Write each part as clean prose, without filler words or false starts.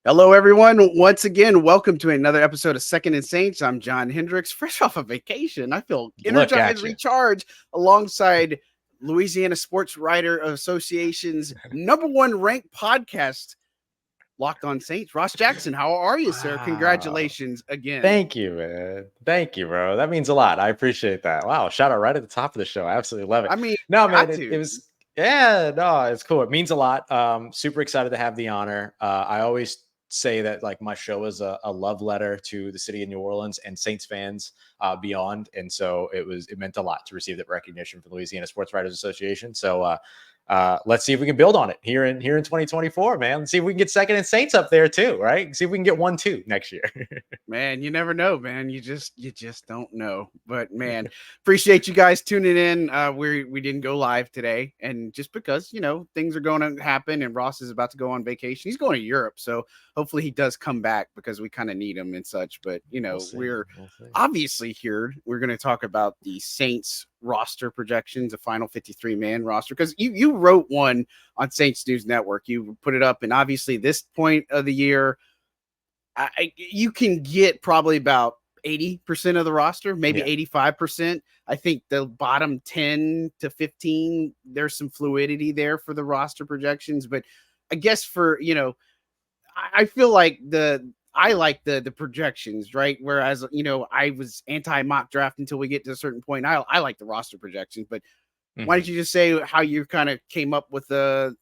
Hello, everyone. Once again, welcome to another episode of Second and Saints. I'm John Hendricks, fresh off a vacation. I feel Look energized, at you. recharged, alongside Louisiana Sports Writer Association's #1 ranked podcast, Locked On Saints. Ross Jackson, how are you, sir? Wow. Congratulations again. Thank you, man. Thank you, bro. That means a lot. I appreciate that. Wow. Shout out right at the top of the show. I absolutely love it. I mean, No, man, got it to. was, yeah, no, it's cool. It means a lot. Super excited to have the honor. I always say that like my show is a love letter to the city of New Orleans and Saints fans beyond. And so it meant a lot to receive that recognition from the Louisiana Sports Writers Association. So, let's see if we can build on it here in 2024, man. Let's see if we can get Second and Saints up there too, right? See if we can get 1-2 next year. Man, you never know, man. You just don't know. But man, appreciate you guys tuning in. We didn't go live today, and just because things are going to happen, and Ross is about to go on vacation. He's going to Europe, so hopefully he does come back because we kind of need him and such. But We'll see. we're We'll see. obviously here. We're going to talk about the Saints roster projections, a final 53-man roster, because you wrote one on Saints News Network. You put it up, and obviously this point of the year, you can get probably about 80% of the roster, maybe 85%. I think the bottom 10 to 15, there's some fluidity there for the roster projections. But I guess I feel like I like the projections, right? Whereas, I was anti mock draft until we get to a certain point. I like the roster projections, but why don't you just say how you kind of came up with the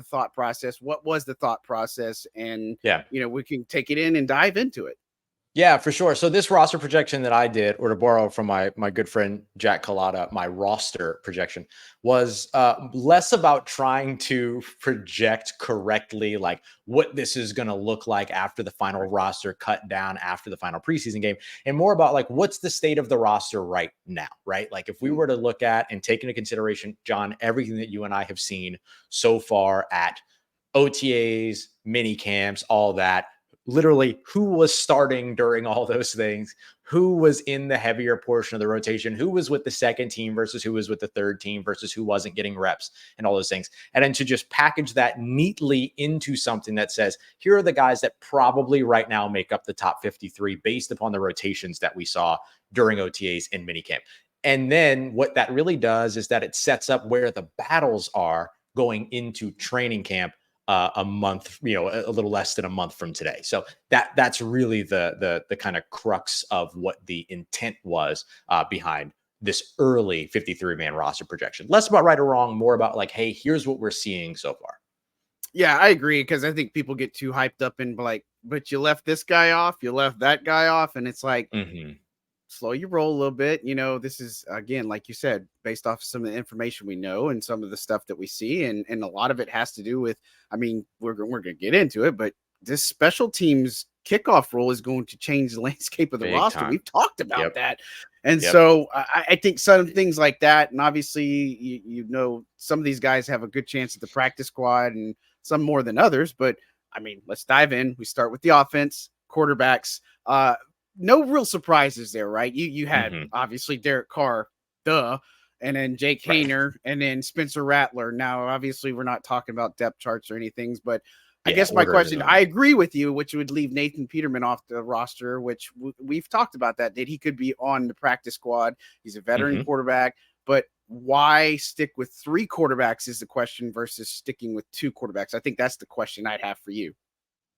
thought process? What was the thought process? And Yeah. we can take it in and dive into it. Yeah, for sure. So this roster projection that I did, or to borrow from my good friend Jack Collada, my roster projection was less about trying to project correctly, like what this is going to look like after the final roster cut down after the final preseason game, and more about like what's the state of the roster right now, right? Like if we were to look at and take into consideration, John, everything that you and I have seen so far at OTAs, mini camps, all that, literally who was starting during all those things, who was in the heavier portion of the rotation, who was with the second team versus who was with the third team versus who wasn't getting reps and all those things. And then to just package that neatly into something that says, here are the guys that probably right now make up the top 53 based upon the rotations that we saw during OTAs and minicamp. And then what that really does is that it sets up where the battles are going into training camp a month, a little less than a month from today. So that's really the kind of crux of what the intent was behind this early 53-man roster projection. Less about right or wrong, more about like, hey, here's what we're seeing so far. Yeah, I agree, because I think people get too hyped up and like, but you left this guy off, you left that guy off, and it's like, slow your roll a little bit. This is, again, like you said, based off some of the information we know and some of the stuff that we see. And a lot of it has to do with, I mean, we're going to get into it, but this special teams kickoff role is going to change the landscape of the Big roster. time. We've talked about that. And so I think some things like that, and obviously, some of these guys have a good chance at the practice squad and some more than others. But I mean, let's dive in. We start with the offense, quarterbacks. No real surprises there, right? You had obviously Derek Carr, and then Jake Haener, and then Spencer Rattler. Now, obviously, we're not talking about depth charts or anything, but I guess my question, I agree with you, which would leave Nathan Peterman off the roster, which we've talked about that he could be on the practice squad. He's a veteran quarterback, but why stick with 3 quarterbacks is the question versus sticking with 2 quarterbacks. I think that's the question I'd have for you.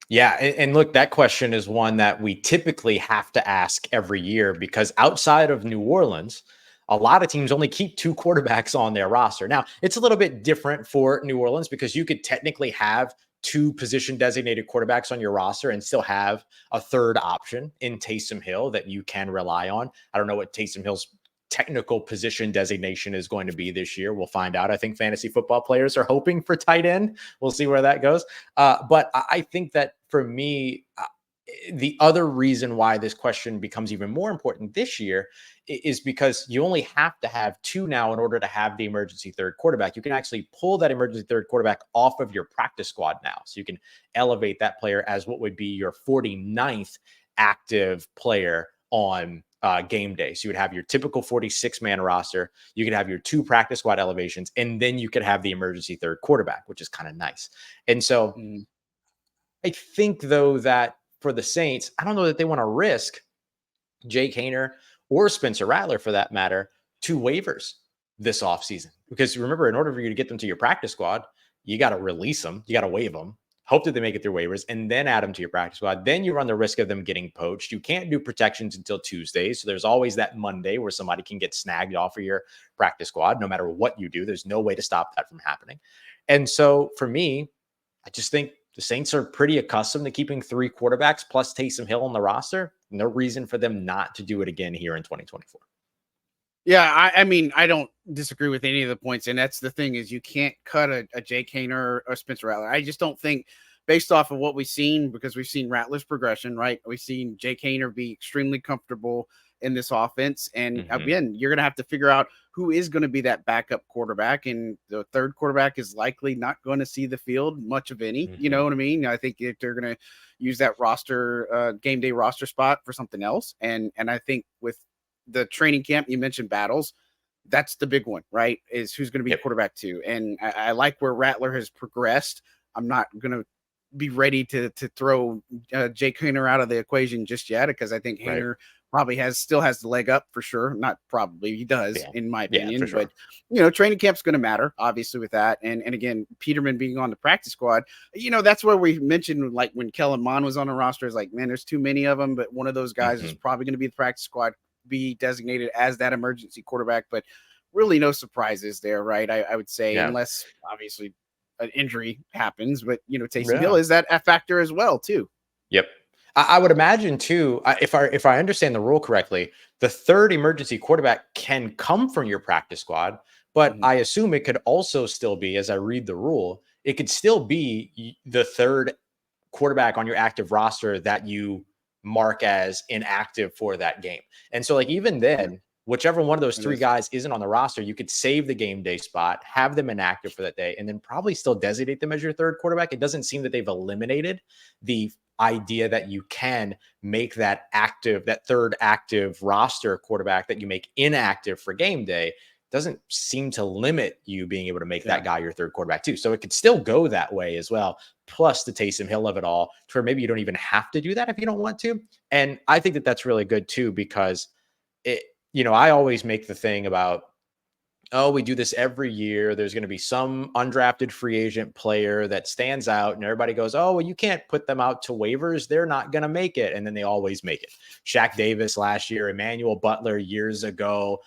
Yeah. And look, that question is one that we typically have to ask every year because outside of New Orleans, a lot of teams only keep 2 quarterbacks on their roster. Now, it's a little bit different for New Orleans because you could technically have 2 position designated quarterbacks on your roster and still have a third option in Taysom Hill that you can rely on. I don't know what Taysom Hill's technical position designation is going to be this year. We'll find out. I think fantasy football players are hoping for tight end. We'll see where that goes. But I think that for me, the other reason why this question becomes even more important this year is because you only have to have 2 now in order to have the emergency third quarterback. You can actually pull that emergency third quarterback off of your practice squad now. So you can elevate that player as what would be your 49th active player on game day. So you would have your typical 46-man roster. You could have your 2 practice squad elevations, and then you could have the emergency third quarterback, which is kind of nice. And so I think, though, that for the Saints, I don't know that they want to risk Jake Haener or Spencer Rattler, for that matter, to waivers this offseason. Because remember, in order for you to get them to your practice squad, you got to release them, you got to waive them, hope that they make it through waivers, and then add them to your practice squad. Then you run the risk of them getting poached. You can't do protections until Tuesday. So there's always that Monday where somebody can get snagged off of your practice squad. No matter what you do, there's no way to stop that from happening. And so for me, I just think the Saints are pretty accustomed to keeping 3 quarterbacks plus Taysom Hill on the roster. No reason for them not to do it again here in 2024. Yeah, I mean, I don't disagree with any of the points, and that's the thing is you can't cut a Jake Haener or Spencer Rattler. I just don't think, based off of what we've seen, because we've seen Rattler's progression, right? We've seen Jake Haener be extremely comfortable in this offense, and again, you're going to have to figure out who is going to be that backup quarterback, and the third quarterback is likely not going to see the field much of any. You know what I mean? I think if they're going to use that roster, game day roster spot for something else, and I think with the training camp, you mentioned battles. That's the big one, right? Is who's going to be quarterback 2. And I like where Rattler has progressed. I'm not going to be ready to throw Jake Haener out of the equation just yet, because I think Haener probably still has the leg up for sure. Not probably, he does, in my opinion. Sure. But training camp's going to matter, obviously, with that. And again, Peterman being on the practice squad, that's where we mentioned, like, when Kellen Mond was on the roster, is like, man, there's too many of them. But one of those guys is probably going to be the practice squad, be designated as that emergency quarterback. But really no surprises there, right? I would say, unless obviously an injury happens. But Taysom Hill is that a factor as well too. Yep. I would imagine too, if I understand the rule correctly, the third emergency quarterback can come from your practice squad, but I assume it could also still be, as I read the rule, it could still be the third quarterback on your active roster that you mark as inactive for that game. And so, like, even then, whichever one of those 3 guys isn't on the roster, you could save the game day spot, have them inactive for that day, and then probably still designate them as your third quarterback. It doesn't seem that they've eliminated the idea that you can make that third active roster quarterback that you make inactive for game day. Doesn't seem to limit you being able to make that guy your third quarterback too. So it could still go that way as well. Plus the Taysom Hill of it all, to where maybe you don't even have to do that if you don't want to. And I think that that's really good too, because I always make the thing about, we do this every year. There's going to be some undrafted free agent player that stands out, and everybody goes, oh, well, you can't put them out to waivers. They're not going to make it. And then they always make it. Shaq Davis last year, Emmanuel Butler years ago,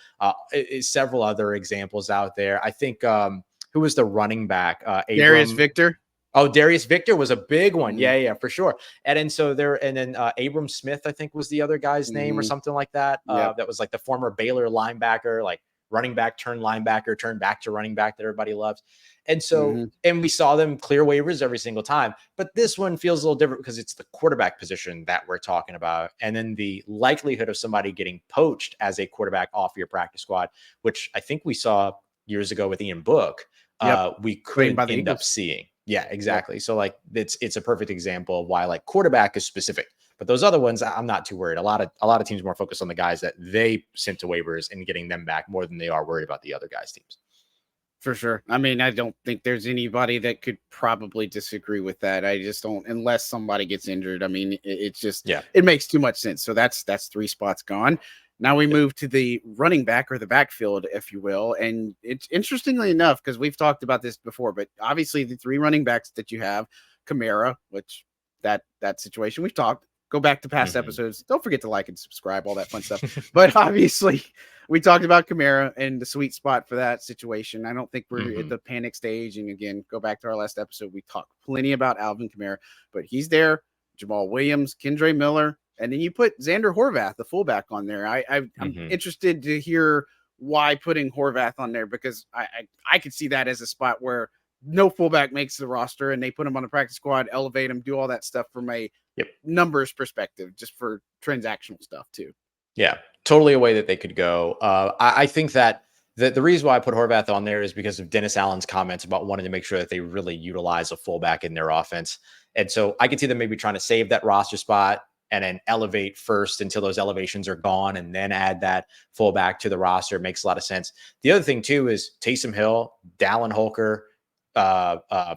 several other examples out there. I think, who was the running back? Darius Victor. Oh, Darius Victor was a big one. Yeah, for sure. And then Abram Smith, I think, was the other guy's name or something like that. That was like the former Baylor linebacker, like running back turned linebacker, turned back to running back that everybody loves. And so, and we saw them clear waivers every single time. But this one feels a little different because it's the quarterback position that we're talking about. And then the likelihood of somebody getting poached as a quarterback off your practice squad, which I think we saw years ago with Ian Book, we could end up seeing. Yeah, exactly. So like it's a perfect example of why like quarterback is specific, but those other ones I'm not too worried. A lot of teams are more focused on the guys that they sent to waivers and getting them back more than they are worried about the other guys' teams. For sure. I mean, I don't think there's anybody that could probably disagree with that. I just don't, unless somebody gets injured. I mean, it's just, it makes too much sense. So that's 3 spots gone. Now we move to the running back, or the backfield, if you will. And it's interestingly enough, because we've talked about this before, but obviously the 3 running backs that you have, Kamara, which that situation we've talked, go back to past episodes. Don't forget to like and subscribe, all that fun stuff. But obviously we talked about Kamara and the sweet spot for that situation. I don't think we're at the panic stage. And again, go back to our last episode. We talked plenty about Alvin Kamara, but he's there. Jamal Williams, Kendre Miller, and then you put Xander Horvath, the fullback, on there. I'm interested to hear why putting Horvath on there, because I could see that as a spot where no fullback makes the roster and they put him on the practice squad, elevate him, do all that stuff from a numbers perspective, just for transactional stuff too. Yeah, totally a way that they could go. I think that the reason why I put Horvath on there is because of Dennis Allen's comments about wanting to make sure that they really utilize a fullback in their offense. And so I could see them maybe trying to save that roster spot and then elevate first until those elevations are gone, and then add that fullback to the roster. It makes a lot of sense. The other thing too is Taysom Hill, Dallin Holker,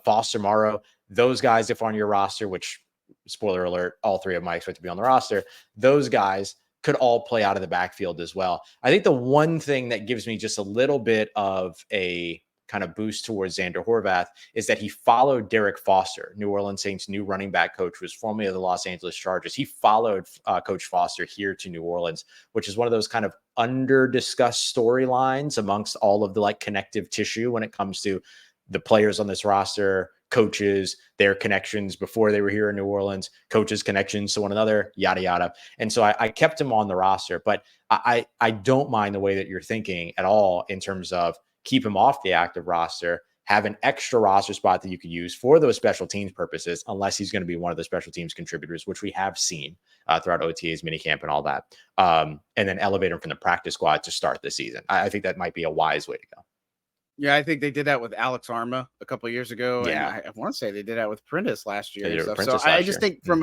Foster Morrow, those guys, if on your roster, which spoiler alert, all three of them I expect to be on the roster. Those guys could all play out of the backfield as well. I think the one thing that gives me just a little bit of a kind of boost towards Xander Horvath is that he followed Derek Foster, New Orleans Saints' new running back coach, who was formerly of the Los Angeles Chargers. He followed Coach Foster here to New Orleans, which is one of those kind of under discussed storylines amongst all of the like connective tissue when it comes to the players on this roster, coaches, their connections before they were here in New Orleans, coaches' connections to one another, yada, yada. And so I kept him on the roster, but I don't mind the way that you're thinking at all in terms of keep him off the active roster, have an extra roster spot that you could use for those special teams purposes, unless he's going to be one of the special teams contributors, which we have seen throughout OTAs, minicamp, and all that. And then elevate him from the practice squad to start the season. I think that might be a wise way to go. Yeah, I think they did that with Alex Arma a couple of years ago, and Yeah. I want to say they did that with Prentice last year and stuff. So Prentice I last just year. think from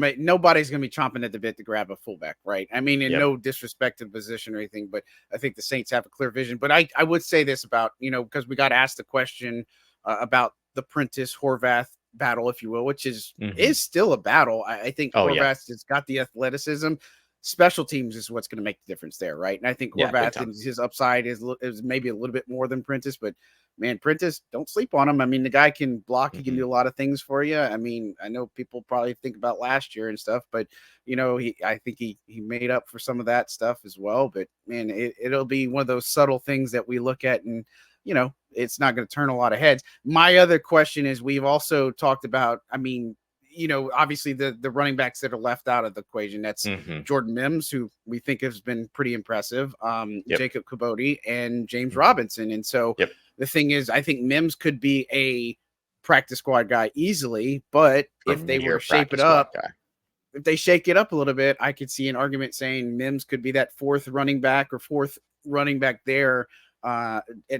a nobody's going to be chomping at the bit to grab a fullback, right? I mean, in Yep. no disrespect to the position or anything, but I think the Saints have a clear vision. But I would say this about, because we got asked the question about the Prentice Horvath battle, if you will, which is still a battle. I think Horvath has got the athleticism. Special teams is what's going to make the difference there, right? And I think Horvath and his upside is maybe a little bit more than Prentice, but man, Prentice, don't sleep on him. I mean, the guy can block. He can do a lot of things for you. I mean, I know people probably think about last year and stuff, but I think he made up for some of that stuff as well. But man, it'll be one of those subtle things that we look at, and it's not going to turn a lot of heads. My other question is, we've also talked about, I mean, obviously the running backs that are left out of the equation, that's Jordan Mims, who we think has been pretty impressive, Jacob Caboti, and James Robinson. And so the thing is, I think Mims could be a practice squad guy easily, but if they were to shape it up, if they shake it up a little bit, I could see an argument saying Mims could be that fourth running back there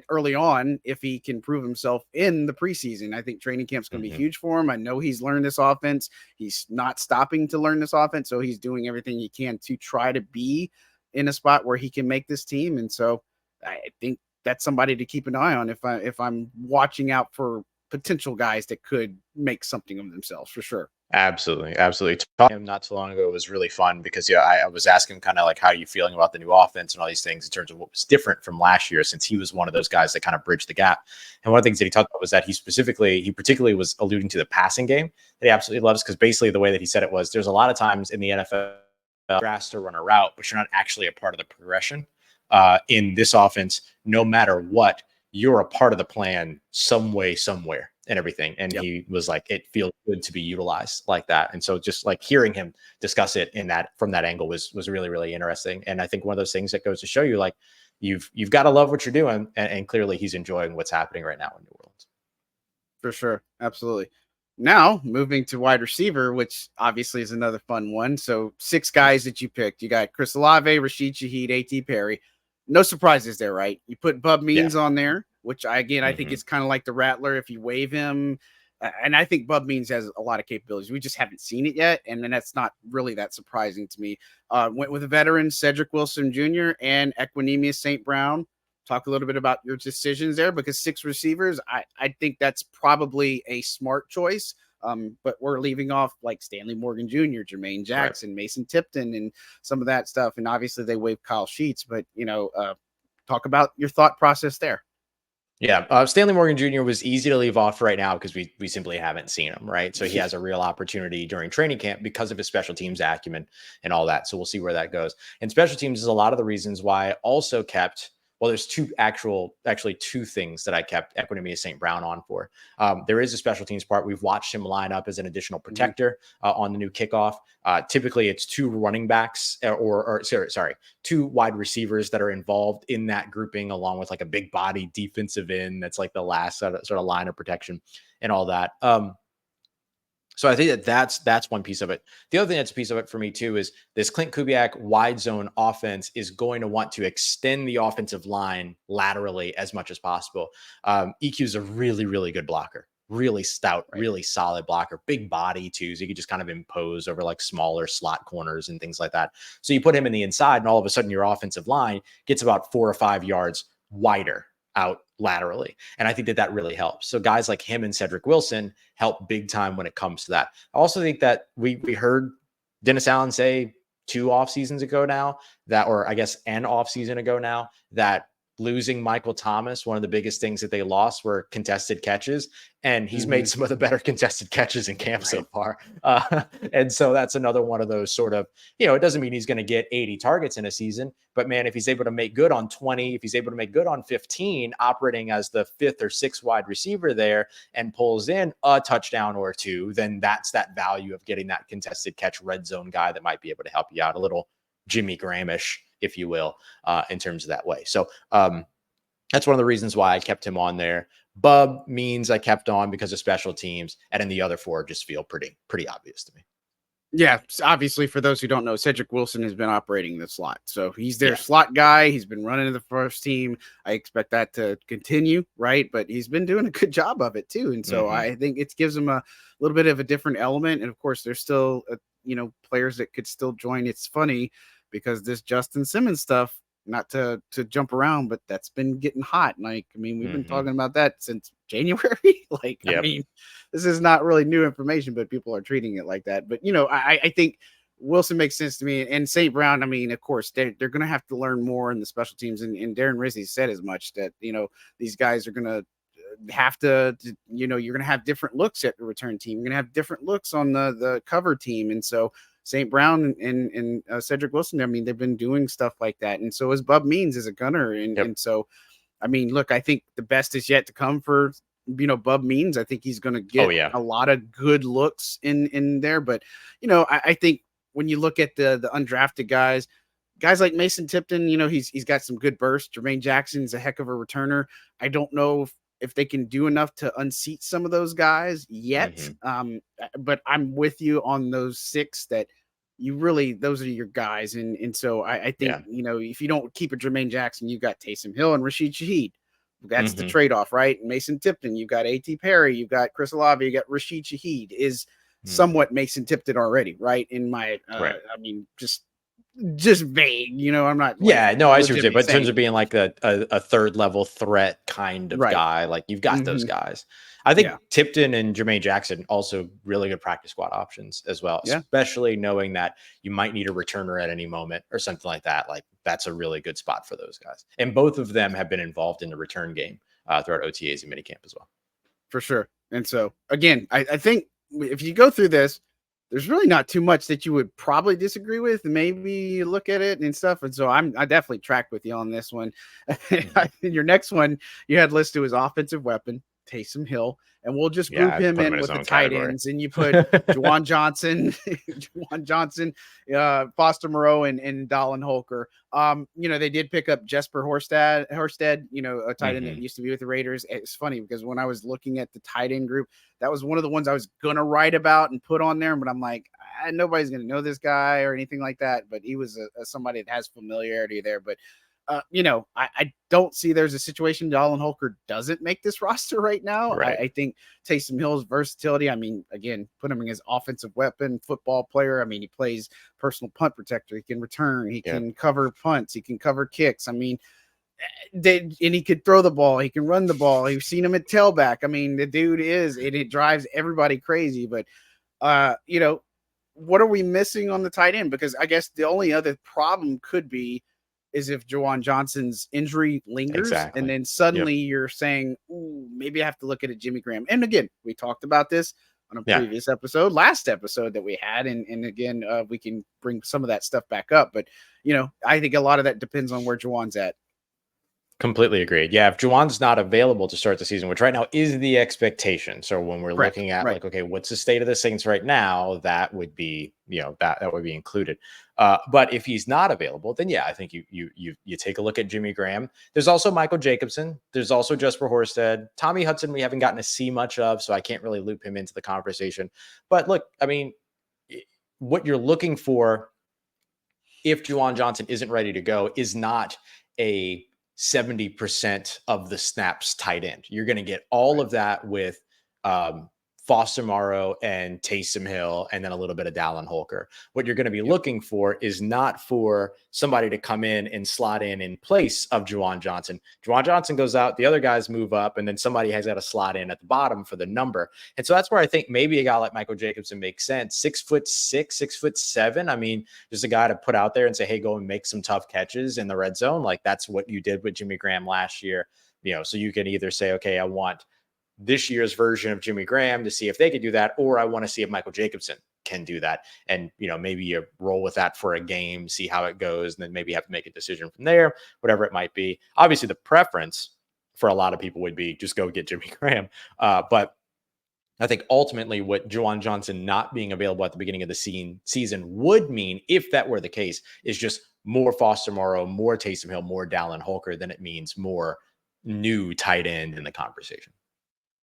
early on if he can prove himself in the preseason. I think training camp's going to be huge for him. I know he's learned this offense. He's not stopping to learn this offense, so he's doing everything he can to try to be in a spot where he can make this team. And so I think that's somebody to keep an eye on if I'm watching out for potential guys that could make something of themselves, for sure. Absolutely. Talking to him not too long ago was really fun because I was asking him kind of like, how are you feeling about the new offense and all these things in terms of what was different from last year, since he was one of those guys that kind of bridged the gap. And one of the things that he talked about was that he particularly was alluding to the passing game that he absolutely loves, because basically the way that he said it was, there's a lot of times in the NFL you're asked to run a route, but you're not actually a part of the progression. In this offense, no matter what, you're a part of the plan some way, somewhere, and everything. And he was like, it feels good to be utilized like that. And so just like hearing him discuss it from that angle was really, really interesting. And I think one of those things that goes to show you, like, you've got to love what you're doing. And clearly he's enjoying what's happening right now in New Orleans. For sure. Absolutely. Now moving to wide receiver, which obviously is another fun one. So 6 guys that you picked. You got Chris Olave, Rashid Shaheed, A.T. Perry. No surprises there, right? You put Bub Means on there, which I think it's kind of like the Rattler if you waive him. And I think Bub Means has a lot of capabilities. We just haven't seen it yet. And then that's not really that surprising to me. Went with a veteran, Cedric Wilson Jr. and Equanimeous St. Brown. Talk a little bit about your decisions there, because 6 receivers, I think that's probably a smart choice. But we're leaving off like Stanley Morgan Jr., Jermaine Jackson, Mason Tipton, and some of that stuff. And obviously they waived Kyle Sheets, but talk about your thought process there. Yeah, Stanley Morgan Jr. was easy to leave off right now because we simply haven't seen him, right? So he has a real opportunity during training camp because of his special teams acumen and all that. So we'll see where that goes. And special teams is a lot of the reasons why I also kept. Well, there's actually two things that I kept Equanimeous St. Brown on for. There is a special teams part. We've watched him line up as an additional protector on the new kickoff. Typically, it's 2 running backs or 2 wide receivers that are involved in that grouping, along with like a big body defensive end that's like the last sort of line of protection and all that. So I think that's one piece of it. The other thing that's a piece of it for me too is this Clint Kubiak wide zone offense is going to want to extend the offensive line laterally as much as possible. EQ is a really, really good blocker, really stout, really solid blocker, big body too. So you could just kind of impose over like smaller slot corners and things like that. So you put him in the inside and all of a sudden your offensive line gets about 4 or 5 yards wider out laterally. And I think that really helps. So guys like him and Cedric Wilson help big time when it comes to that. I also think that we heard Dennis Allen say 2 off seasons ago now that, or I guess an off season ago now, that losing Michael Thomas, one of the biggest things that they lost were contested catches. And he's made some of the better contested catches in camp so far. And so that's another one of those sort of, it doesn't mean he's going to get 80 targets in a season, but man, if he's able to make good on 20, if he's able to make good on 15, operating as the 5th or 6th wide receiver there and pulls in a touchdown or 2, then that's that value of getting that contested catch red zone guy that might be able to help you out a little Jimmy Graham-ish, if you will, in terms of that way. So that's one of the reasons why I kept him on there. Bub means I kept on because of special teams, and then the other 4 just feel pretty obvious to me. Yeah, obviously, for those who don't know, Cedric Wilson has been operating the slot. So he's their slot guy. He's been running the first team. I expect that to continue, right? But he's been doing a good job of it, too. And so I think it gives him a little bit of a different element. And, of course, there's still, players that could still join. It's funny because this Justin Simmons stuff, not to jump around, but that's been getting hot. Like, I mean, we've been talking about that since January. I mean, this is not really new information, but people are treating it like that. But, I think Wilson makes sense to me. And St. Brown, I mean, of course, they're going to have to learn more in the special teams. And Darren Rizzi said as much that, these guys are going to have to, you're going to have different looks at the return team. You're going to have different looks on the cover team. And so St. Brown and Cedric Wilson, I mean, they've been doing stuff like that. And so as Bub Means as a gunner. And so, I mean, look, I think the best is yet to come for, Bub Means. I think he's going to get a lot of good looks in there. But, I think when you look at the undrafted guys like Mason Tipton, he's got some good bursts. Jermaine Jackson's a heck of a returner. I don't know if they can do enough to unseat some of those guys yet. But I'm with you on those 6 that those are your guys. And so I think, if you don't keep a Jermaine Jackson, you've got Taysom Hill and Rashid Shaheed. That's the trade-off, right? Mason Tipton, you've got A.T. Perry, you've got Chris Olave, you got Rashid Shaheed is somewhat Mason Tipton already, right? In my, I mean, just vague, I'm not. I see what you're saying, but in terms of being like a 3rd level threat kind of guy, like you've got those guys. I think Tipton and Jermaine Jackson also really good practice squad options as well, especially knowing that you might need a returner at any moment or something like that. Like that's a really good spot for those guys. And both of them have been involved in the return game throughout OTAs and minicamp as well. For sure. And so again, I think if you go through this, there's really not too much that you would probably disagree with. Maybe look at it and stuff. And so I definitely tracked with you on this one. Your next one you had listed was offensive weapon, Taysom Hill, and we'll just group him in with the tight ends. And you put Juwan Johnson, Foster Moreau, and Dallin Holker. They did pick up Jesper Horsted, a tight end that used to be with the Raiders. It's funny because when I was looking at the tight end group, that was one of the ones I was gonna write about and put on there, but I'm like, nobody's gonna know this guy or anything like that. But he was somebody that has familiarity there. But I don't see there's a situation Dallin Holker doesn't make this roster right now. I think Taysom Hill's versatility, I mean, again, put him in his offensive weapon football player. I mean, he plays personal punt protector. He can return. He can cover punts. He can cover kicks. I mean, and he could throw the ball. He can run the ball. You've seen him at tailback. I mean, the dude it drives everybody crazy. But, what are we missing on the tight end? Because I guess the only other problem could be is if Juwan Johnson's injury lingers and then suddenly you're saying, ooh, maybe I have to look at a Jimmy Graham. And again, we talked about this on a previous last episode that we had. And again, we can bring some of that stuff back up. But, I think a lot of that depends on where Juwan's at. Completely agreed. Yeah, if Juwan's not available to start the season, which right now is the expectation. So when we're looking at like, okay, what's the state of the Saints right now? That would be, that would be included. But if he's not available, then I think you take a look at Jimmy Graham. There's also Michael Jacobson. There's also Jesper Horsted. Tommy Hudson, we haven't gotten to see much of, so I can't really loop him into the conversation. But look, I mean, what you're looking for if Juwan Johnson isn't ready to go is not a 70% of the snaps tight end. You're going to get all of that with Foster Morrow and Taysom Hill, and then a little bit of Dallin Holker. What you're going to be looking for is not for somebody to come in and slot in place of Juwan Johnson. Juwan Johnson goes out, the other guys move up, and then somebody has got to slot in at the bottom for the number. And so that's where I think maybe a guy like Michael Jacobson makes sense. 6'6", 6'7". I mean, just a guy to put out there and say, hey, go and make some tough catches in the red zone. Like that's what you did with Jimmy Graham last year. So you can either say, okay, I want this year's version of Jimmy Graham to see if they could do that, or I want to see if Michael Jacobson can do that. And, maybe you roll with that for a game, see how it goes, and then maybe have to make a decision from there, whatever it might be. Obviously, the preference for a lot of people would be just go get Jimmy Graham. But I think ultimately what Juwan Johnson not being available at the beginning of the season would mean, if that were the case, is just more Foster Morrow, more Taysom Hill, more Dallin Holker than it means more new tight end in the conversation.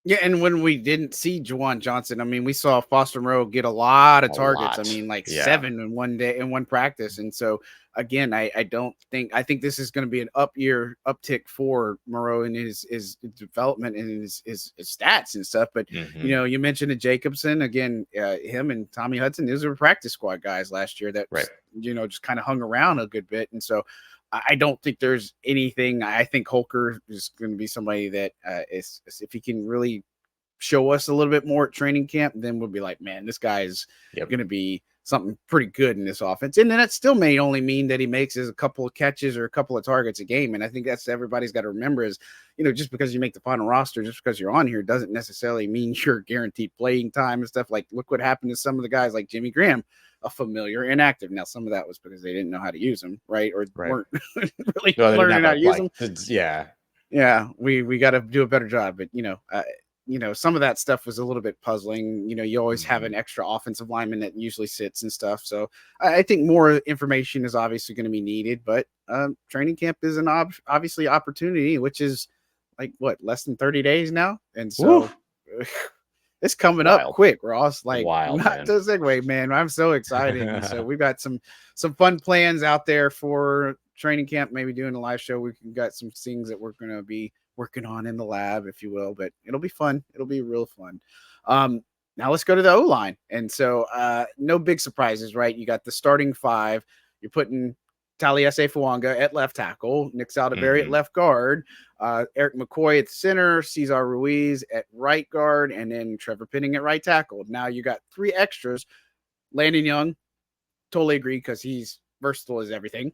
Yeah, and when we didn't see Juwan Johnson, I mean, we saw Foster Moreau get a lot of targets. I mean, like 7 in one day, in one practice. And so, again, I think this is going to be an uptick for Moreau in his development and his stats and stuff. But, you mentioned a Jacobson, again, him and Tommy Hudson, those were practice squad guys last year that, just kind of hung around a good bit. And so, I don't think there's anything. I think Holker is going to be somebody that is, if he can really show us a little bit more at training camp, then we'll be like, man, this guy is going to be something pretty good in this offense. And then that still may only mean that he makes a couple of catches or a couple of targets a game. And I think that's everybody's got to remember is, just because you make the final roster, just because you're on here doesn't necessarily mean you're guaranteed playing time and stuff. Like, look what happened to some of the guys like Jimmy Graham, a familiar inactive. Now, some of that was because they didn't know how to use him, right? Or weren't really learning how to use them. Yeah, we got to do a better job. But, some of that stuff was a little bit puzzling. You always have an extra offensive lineman that usually sits and stuff. So I think more information is obviously going to be needed. But training camp is an obviously opportunity, which is like, less than 30 days now. And so it's coming up quick, Ross. Like, not to segue, man. I'm so excited. And so we've got some fun plans out there for training camp, maybe doing a live show. We've got some things that we're going to be working on in the lab, if you will, but it'll be fun. It'll be real fun. Now let's go to the O-line. And so no big surprises, right? You got the starting 5. You're putting Taliese Fuanga at left tackle, Nick Saldivari at left guard, Eric McCoy at center, Cesar Ruiz at right guard, and then Trevor Penning at right tackle. Now you got 3 extras. Landon Young, totally agree, because he's versatile as everything.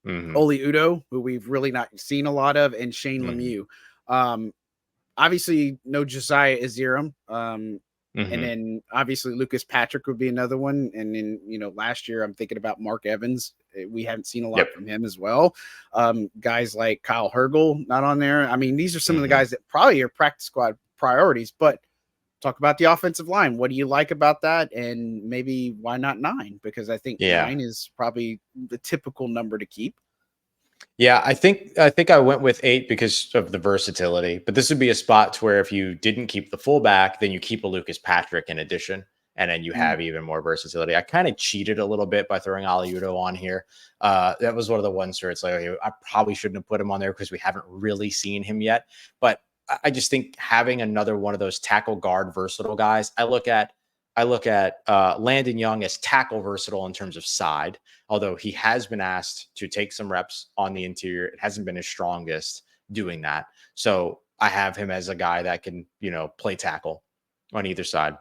Oli Udoh, who we've really not seen a lot of, and Shane Lemieux. Obviously, no Josiah Aziram. And then obviously Lucas Patrick would be another one. And then, last year I'm thinking about Mark Evans. We haven't seen a lot from him as well. Guys like Kyle Hergel, not on there. I mean, these are some of the guys that probably are practice squad priorities, but talk about the offensive line. What do you like about that? And maybe why not 9? Because I think 9 is probably the typical number to keep. Yeah, I think I went with 8 because of the versatility, but this would be a spot to where if you didn't keep the fullback, then you keep a Lucas Patrick in addition, and then you have even more versatility. I kind of cheated a little bit by throwing Oli Udoh on here. That was one of the ones where it's like, okay, I probably shouldn't have put him on there because we haven't really seen him yet. But I just think having another one of those tackle guard versatile guys, I look at Landon Young as tackle versatile in terms of side, although he has been asked to take some reps on the interior. It hasn't been his strongest doing that. So I have him as a guy that can, play tackle on either side.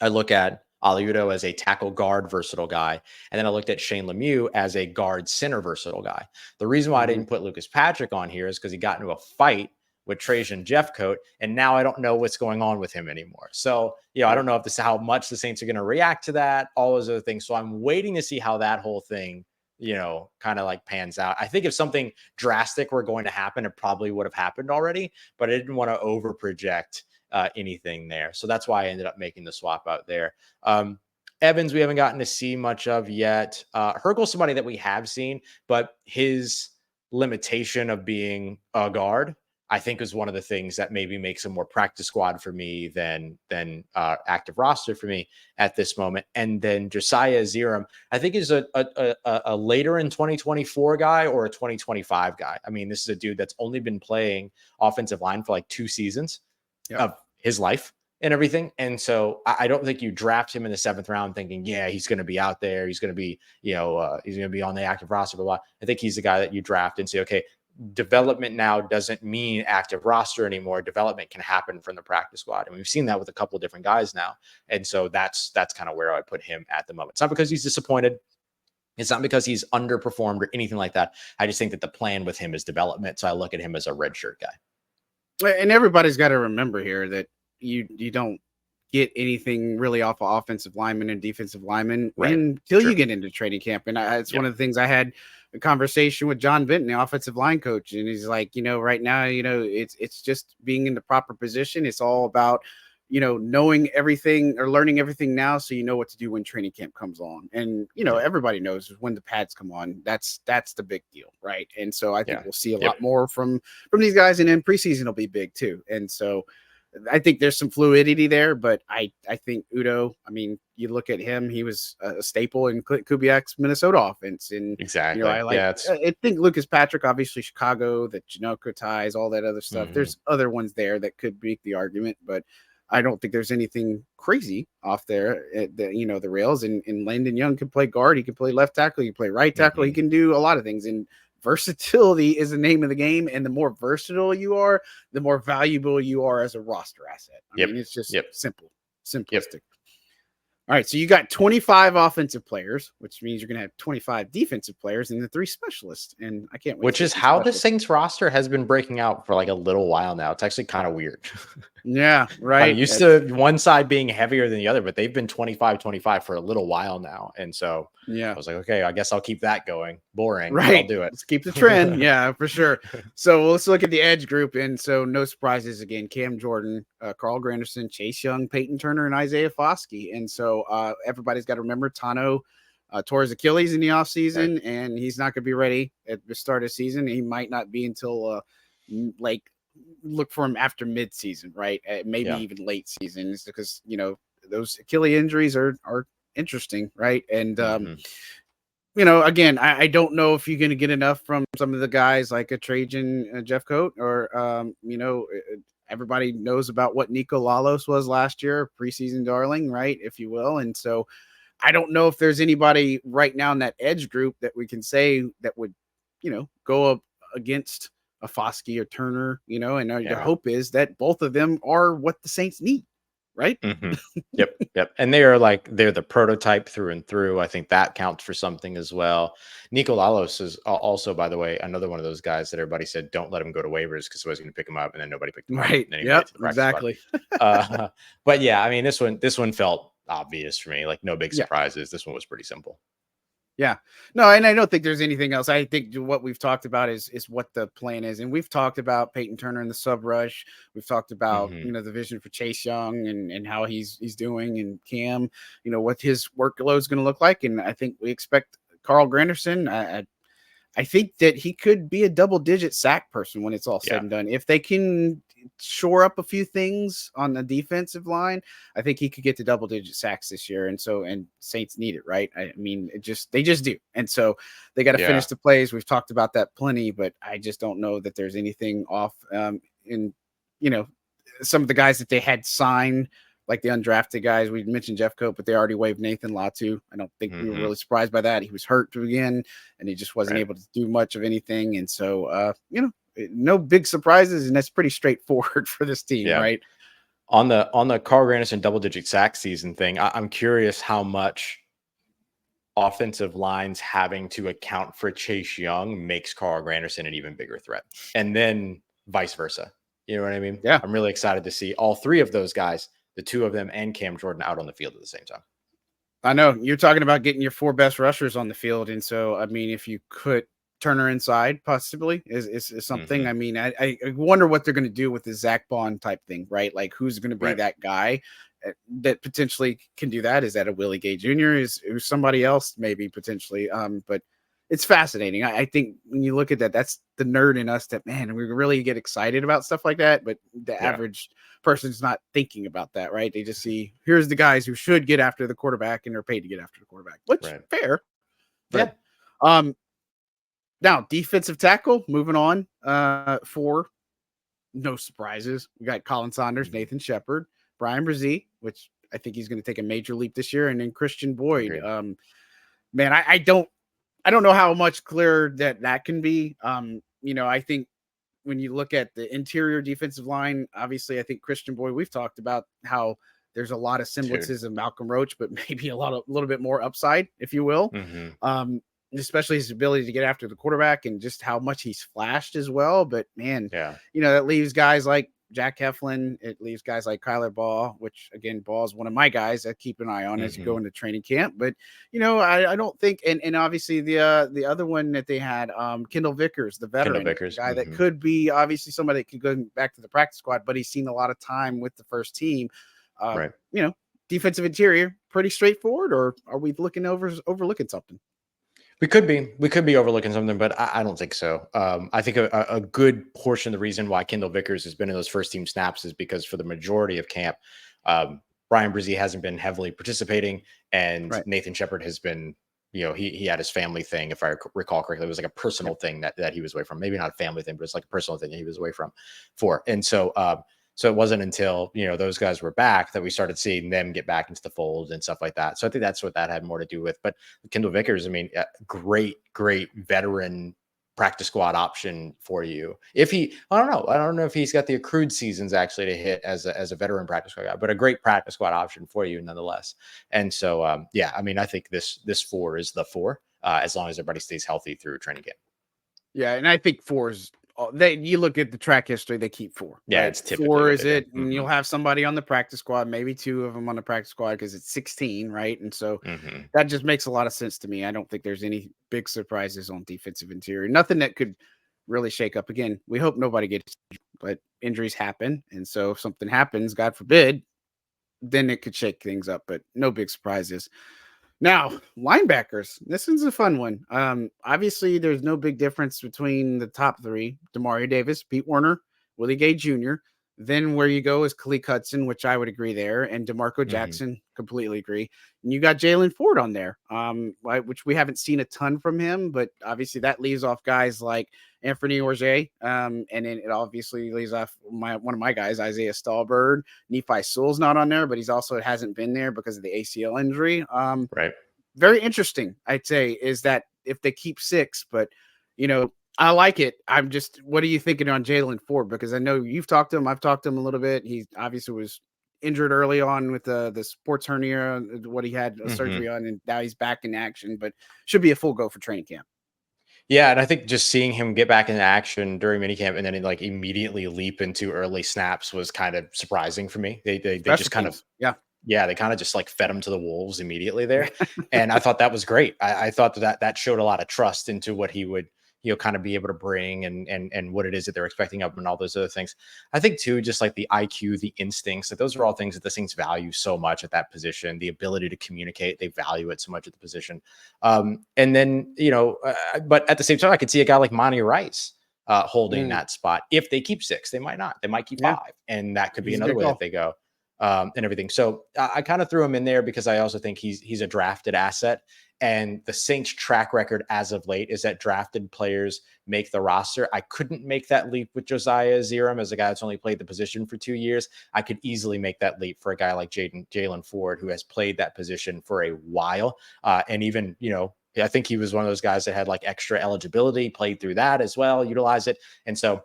I look at Oli Udoh as a tackle guard versatile guy. And then I looked at Shane Lemieux as a guard center versatile guy. The reason why I didn't put Lucas Patrick on here is because he got into a fight with Trajan Jeffcoat, and now I don't know what's going on with him anymore. So, I don't know if this is how much the Saints are going to react to that, all those other things. So I'm waiting to see how that whole thing, kind of like pans out. I think if something drastic were going to happen, it probably would have happened already, but I didn't want to over project anything there. So that's why I ended up making the swap out there. Evans, we haven't gotten to see much of yet. Hergel's somebody that we have seen, but his limitation of being a guard, I think, is one of the things that maybe makes him more practice squad for me than active roster for me at this moment. And then Josiah Aziram, I think, is a later in 2024 guy or a 2025 guy. I mean, this is a dude that's only been playing offensive line for like 2 seasons of his life. and everything. And so I don't think you draft him in the 7th round thinking, yeah, he's going to be out there. He's going to be, he's going to be on the active roster, blah, blah. I think he's the guy that you draft and say, okay, development now doesn't mean active roster anymore. Development can happen from the practice squad. And we've seen that with a couple of different guys now. And so that's kind of where I put him at the moment. It's not because he's disappointed. It's not because he's underperformed or anything like that. I just think that the plan with him is development. So I look at him as a redshirt guy. And everybody's got to remember here that you don't get anything really off of offensive linemen and defensive linemen until you get into training camp. And it's one of the things I had a conversation with John Benton, the offensive line coach. And he's like, right now, it's just being in the proper position. It's all about, knowing everything or learning everything now. So you know what to do when training camp comes on. And, everybody knows when the pads come on, that's the big deal. Right. And so I think we'll see a lot more from these guys, and then preseason will be big too. And so I think there's some fluidity there, but I think Udo, I mean, you look at him, he was a staple in Kubiak's Minnesota offense. And exactly. I think Lucas Patrick, obviously Chicago, the Chinook ties, all that other stuff. There's other ones there that could make the argument, but I don't think there's anything crazy off there at the rails. And Landon Young can play guard. He can play left tackle. He can play right tackle. He can do a lot of things. And versatility is the name of the game. And the more versatile you are, the more valuable you are as a roster asset. I mean, it's just simplistic. All right. So you got 25 offensive players, which means you're going to have 25 defensive players and the 3 specialists. And I can't wait. Which is how the Saints roster has been breaking out for like a little while now. It's actually kind of weird. Yeah, right. I'm used to one side being heavier than the other, but they've been 25-25 for a little while now. And so I was like, okay, I guess I'll keep that going. Boring. Right. I'll do it. Let's keep the trend. Yeah, for sure. So let's look at the edge group. And so no surprises again. Cam Jordan, Carl Granderson, Chase Young, Peyton Turner, and Isaiah Foskey. And so everybody's got to remember Tano tore his Achilles in the offseason, and he's not going to be ready at the start of the season. He might not be until look for him after mid-season, right? Maybe even late seasons, because those Achilles injuries are interesting, right? And again, I don't know if you're going to get enough from some of the guys like a Trajan, Jeff Coat, or everybody knows about what Nico Lalos was last year, preseason darling, right, if you will. And so I don't know if there's anybody right now in that edge group that we can say that would go up against a Foskey or Turner, and the hope is that both of them are what the Saints need, right? Yep. And they're the prototype through and through. I think that counts for something as well. Nico Lalos is also, by the way, another one of those guys that everybody said, don't let him go to waivers because somebody's going to pick him up, and then nobody picked him up. Right. Yep, exactly. But yeah, I mean, this one felt obvious for me. Like no big surprises. This one was pretty simple. Yeah, no, and I don't think there's anything else. I think what we've talked about is what the plan is. And we've talked about Peyton Turner in the sub rush. We've talked about, the vision for Chase Young and how he's doing, and Cam, what his workload is going to look like. And I think we expect Carl Granderson. I think that he could be a double-digit sack person when it's all said and done. If they can shore up a few things on the defensive line, I think he could get to double-digit sacks this year. And Saints need it, right? I mean, they just do. And so they got to finish the plays. We've talked about that plenty, but I just don't know that there's anything off in some of the guys that they had signed, like the undrafted guys. We mentioned Jeff Coat, but they already waived Nathan Latu. I don't think we were really surprised by that. He was hurt again, and he just wasn't able to do much of anything. And so, no big surprises, and that's pretty straightforward for this team, right? On the Carl Granderson double-digit sack season thing, I'm curious how much offensive lines having to account for Chase Young makes Carl Granderson an even bigger threat, and then vice versa. You know what I mean? Yeah. I'm really excited to see all 3 of those guys, the 2 of them and Cam Jordan, out on the field at the same time. I know you're talking about getting your 4 best rushers on the field. And so, I mean, if you could Turner inside possibly is something. I mean, I wonder what they're going to do with the Zach Bond type thing, right? Like who's going to be that guy that potentially can do that? Is that a Willie Gay Jr.? Is somebody else maybe potentially? But it's fascinating. I think when you look at that, that's the nerd in us that, man, we really get excited about stuff like that. But the average person's not thinking about that, right? They just see, here's the guys who should get after the quarterback and they're paid to get after the quarterback, which fair. But, now defensive tackle, moving on for no surprises. We got Colin Saunders, Nathan Shepard, Brian Brzee, which I think he's going to take a major leap this year, and then Christian Boyd. Agreed. Man, I don't know how much clearer that can be. I think when you look at the interior defensive line, obviously, I think Christian Boyd, we've talked about how there's a lot of semblances of Malcolm Roach, but maybe a little bit more upside, if you will. Especially his ability to get after the quarterback and just how much he's flashed as well. But man, that leaves guys like Jack Heflin. It leaves guys like Kyler Ball, which again, Ball is one of my guys I keep an eye on as you go into training camp. But I don't think, and obviously the other one that they had, Kendall Vickers, the veteran guy that could be obviously somebody that could go back to the practice squad, but he's seen a lot of time with the first team. Defensive interior, pretty straightforward, or are we overlooking something? We could be overlooking something, but I don't think so. I think a good portion of the reason why Kendall Vickers has been in those first team snaps is because for the majority of camp, Brian Brzee hasn't been heavily participating, and Nathan Shepard has been, he had his family thing, if I recall correctly. It was like a personal thing that he was away from. Maybe not a family thing, but it's like a personal thing that he was away from for. And so, so it wasn't until, those guys were back that we started seeing them get back into the fold and stuff like that. So I think that's what that had more to do with. But Kendall Vickers, great veteran practice squad option for you. If I don't know if he's got the accrued seasons actually to hit as a veteran practice squad guy, but a great practice squad option for you nonetheless. And so, I think this 4 is the 4 as long as everybody stays healthy through training camp. Yeah, and I think 4 is. You look at the track history, they keep 4. Yeah, it's typically 4 is it, and you'll have somebody on the practice squad, maybe 2 of them on the practice squad because it's 16, right? And so that just makes a lot of sense to me. I don't think there's any big surprises on defensive interior. Nothing that could really shake up. Again, we hope nobody gets, but injuries happen, and so if something happens, God forbid, then it could shake things up. But no big surprises. Now, linebackers. This one's a fun one. Obviously, there's no big difference between the top 3: Demario Davis, Pete Werner, Willie Gay Jr. Then where you go is Khaleke Hudson, which I would agree there, and DeMarco Jackson, completely agree. And you got Jalen Ford on there, which we haven't seen a ton from him, but obviously that leaves off guys like Anthony Orje, and then it obviously leaves off one of my guys, Isaiah Stallbird. Nephi Sewell's not on there, but he's also hasn't been there because of the ACL injury. Very interesting, I'd say, is that if they keep 6, but I like it. What are you thinking on Jalen Ford? Because I know you've talked to him. I've talked to him a little bit. He obviously was injured early on with the sports hernia, what he had surgery on, and now he's back in action, but should be a full go for training camp. Yeah, and I think just seeing him get back into action during minicamp and then immediately leap into early snaps was kind of surprising for me. They just kind of they kind of just fed him to the wolves immediately there, and I thought that was great. I thought that showed a lot of trust into what he would kind of be able to bring and what it is that they're expecting of him and all those other things. I think too, just like the IQ, the instincts, those are all things that the Saints value so much at that position. The ability to communicate, they value it so much at the position. And then, but at the same time, I could see a guy like Monty Rice holding that spot. If they keep 6, they might not. They might keep 5, and that could be another way that they go. And everything. So I kind of threw him in there because I also think he's a drafted asset. And the Saints track record as of late is that drafted players make the roster. I couldn't make that leap with Josiah Zerum as a guy that's only played the position for 2 years. I could easily make that leap for a guy like Jalen Ford, who has played that position for a while. And even, I think he was one of those guys that had extra eligibility, played through that as well, utilize it. And so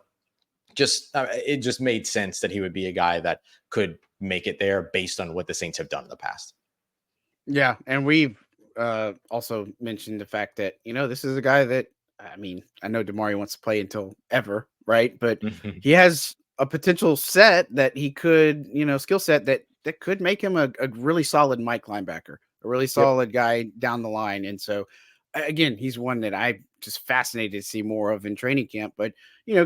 it just made sense that he would be a guy that could make it there based on what the Saints have done in the past. Yeah. And we've also mentioned the fact that, this is a guy that, I know Demario wants to play until ever, right? But he has a potential set that he could, skill set that could make him a really solid Mike linebacker, a really solid guy down the line. And so, again, he's one that I'm just fascinated to see more of in training camp. But,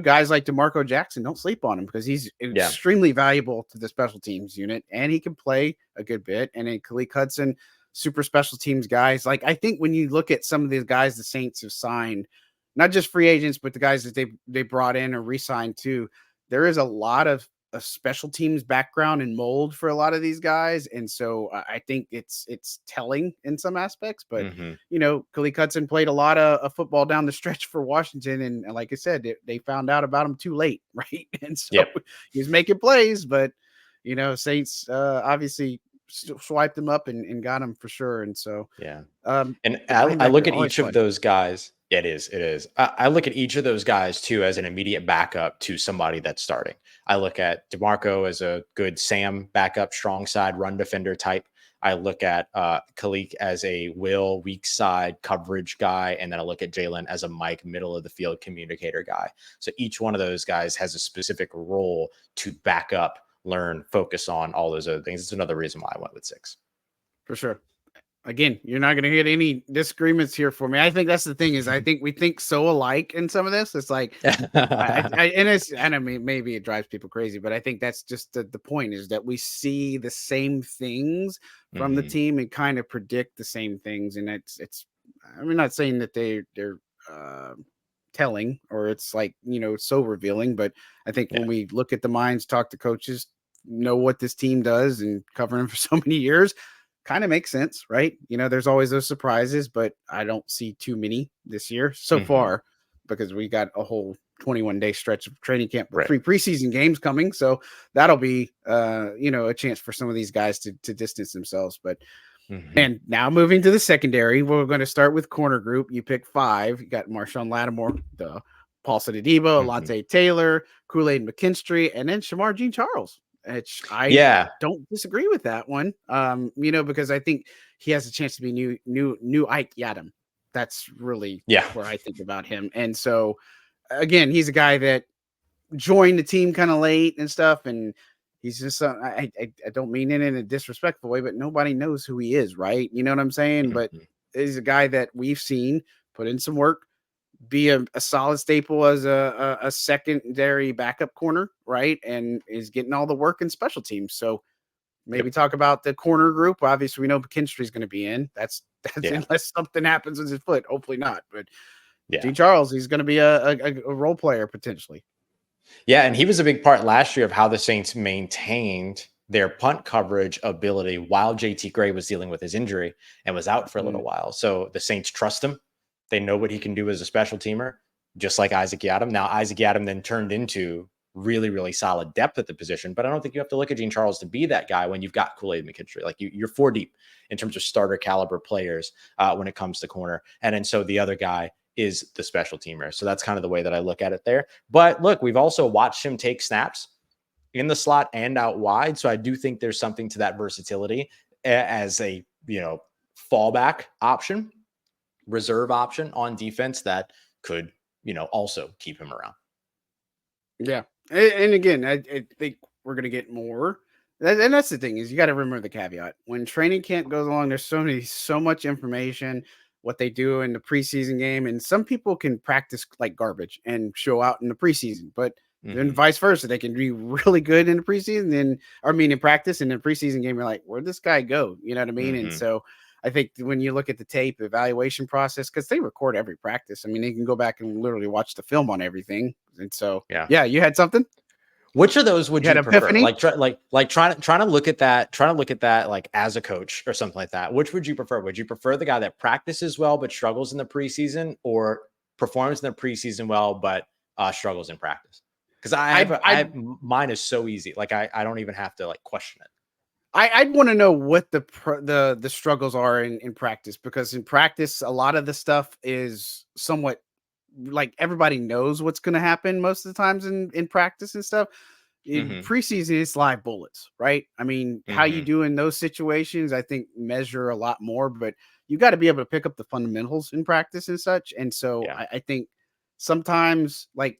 guys like DeMarco Jackson, don't sleep on him because he's extremely valuable to the special teams unit, and he can play a good bit. And then Khaleke Hudson, super special teams guys. I think when you look at some of these guys the Saints have signed, not just free agents, but the guys that they brought in or re-signed too, there is a lot of a special teams background and mold for a lot of these guys. And so I think it's telling in some aspects, but Khaleke Hudson played a lot of football down the stretch for Washington. And like I said, they found out about him too late. Right. And so he was making plays, but Saints obviously swiped him up and got him for sure. And so, Yeah. And the I look linebacker at always each of fun. those guys. It is. It is. I look at each of those guys too as an immediate backup to somebody that's starting. I look at DeMarco as a good Sam backup, strong side run defender type. I look at Khalik as a Will weak side coverage guy, and then I look at Jalen as a Mike middle of the field communicator guy. So each one of those guys has a specific role to back up, learn, focus on all those other things. It's another reason why I went with 6. For sure. Again, you're not going to get any disagreements here for me. I think that's the thing is I think we think so alike in some of this. It's like, and I mean, maybe it drives people crazy, but I think that's just the point is that we see the same things from the team and kind of predict the same things. And I'm not saying that they're telling or it's like, so revealing, but I think when we look at the minds, talk to coaches, know what this team does and covering for so many years, kind of makes sense, right? There's always those surprises, but I don't see too many this year so far because we got a whole 21-day stretch of training camp with 3 preseason games coming. So that'll be, a chance for some of these guys to distance themselves. But and now moving to the secondary, we're going to start with corner group. You pick 5. You got Marshawn Lattimore, Paul Sidadibo, Alontae Taylor, Kool-Aid McKinstry, and then Shamar Jean-Charles. Which I don't disagree with that one. Because I think he has a chance to be new Ike Yadam. That's really where I think about him. And so again, he's a guy that joined the team kind of late and stuff. And he's just, I don't mean it in a disrespectful way, but nobody knows who he is, right? You know what I'm saying? But he's a guy that we've seen put in some work, be a solid staple as a secondary backup corner, right? And is getting all the work in special teams. So maybe talk about the corner group. Obviously, we know McKinstry is going to be in. That's unless something happens with his foot. Hopefully not. But Jean Charles, he's going to be a role player potentially. Yeah, and he was a big part last year of how the Saints maintained their punt coverage ability while JT Gray was dealing with his injury and was out for a little while. So the Saints trust him. They know what he can do as a special teamer, just like Isaac Yiadom. Now, Isaac Yiadom then turned into really, really solid depth at the position, but I don't think you have to look at Jean Charles to be that guy when you've got Kool-Aid McKinstry. Like you're 4 deep in terms of starter caliber players when it comes to corner. And then so the other guy is the special teamer. So that's kind of the way that I look at it there. But look, we've also watched him take snaps in the slot and out wide. So I do think there's something to that versatility as a, fallback option, reserve option on defense that could, also keep him around. Yeah. And again, I think we're going to get more. And that's the thing is you got to remember the caveat. When training camp goes along, there's so much information, what they do in the preseason game. And some people can practice like garbage and show out in the preseason, but then vice versa. They can be really good in the preseason in practice, and in the preseason game, you're like, where'd this guy go? You know what I mean? And so I think when you look at the tape evaluation process, because they record every practice, I mean, they can go back and literally watch the film on everything. And so, yeah, you had something. Which of those would you prefer? Epiphany? Trying to look at that, like as a coach or something like that. Which would you prefer? Would you prefer the guy that practices well but struggles in the preseason, or performs in the preseason well but struggles in practice? Because I mine is so easy. Like I don't even have to like question it. I'd want to know what the struggles are in practice, because in practice, a lot of the stuff is somewhat like everybody knows what's going to happen most of the times in practice and stuff. In preseason, it's live bullets, right? I mean, how you do in those situations, I think measure a lot more, but you got to be able to pick up the fundamentals in practice and such. And so I think sometimes like,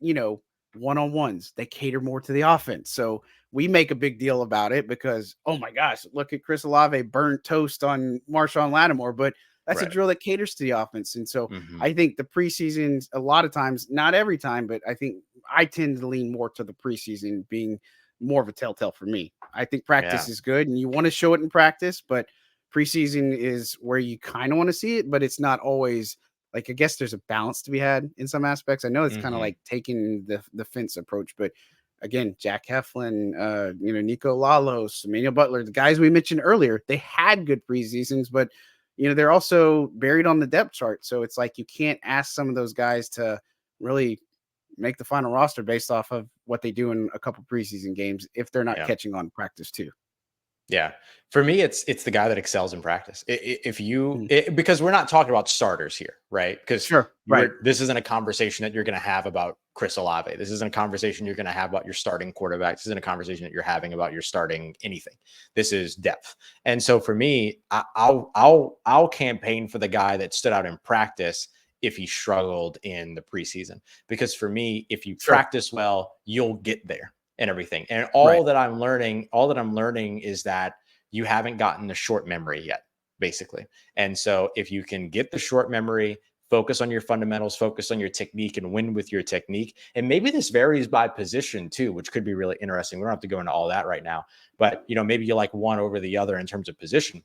one-on-ones, they cater more to the offense. So we make a big deal about it because, oh my gosh, look at Chris Olave burnt toast on Marshawn Lattimore, but that's a drill that caters to the offense. And so I think the preseason, a lot of times, not every time, but I think I tend to lean more to the preseason being more of a telltale for me. I think practice is good and you want to show it in practice, but preseason is where you kind of want to see it, but it's not always. Like, I guess there's a balance to be had in some aspects. I know it's kind of like taking the fence approach, but again, Jack Heflin, Nico Lalos, Emmanuel Butler, the guys we mentioned earlier, they had good preseasons, but they're also buried on the depth chart. So it's like you can't ask some of those guys to really make the final roster based off of what they do in a couple preseason games if they're not Yeah. catching on practice too. Yeah. For me, it's the guy that excels in practice. If you, because we're not talking about starters here, right? Because Sure. Right. this isn't a conversation that you're going to have about Chris Olave. This isn't a conversation you're going to have about your starting quarterback. This isn't a conversation that you're having about your starting anything. This is depth. And so for me, I'll campaign for the guy that stood out in practice if he struggled in the preseason. Because for me, if you practice well, you'll get there and everything. And all that I'm learning is that you haven't gotten the short memory yet, basically. And so if you can get the short memory, focus on your fundamentals, focus on your technique, and win with your technique. And maybe this varies by position too, which could be really interesting. We don't have to go into all that right now, but maybe you like one over the other in terms of position.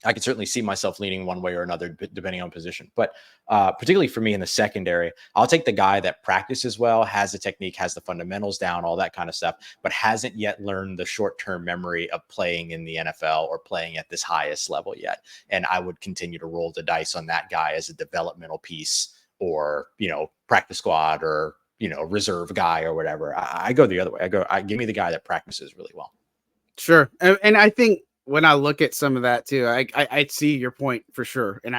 I could certainly see myself leaning one way or another depending on position. But particularly for me in the secondary, I'll take the guy that practices well, has the technique, has the fundamentals down, all that kind of stuff, but hasn't yet learned the short-term memory of playing in the NFL or playing at this highest level yet. And I would continue to roll the dice on that guy as a developmental piece or, practice squad or, reserve guy or whatever. I go the other way. Give me the guy that practices really well. Sure. And I think, when I look at some of that too, I see your point for sure. And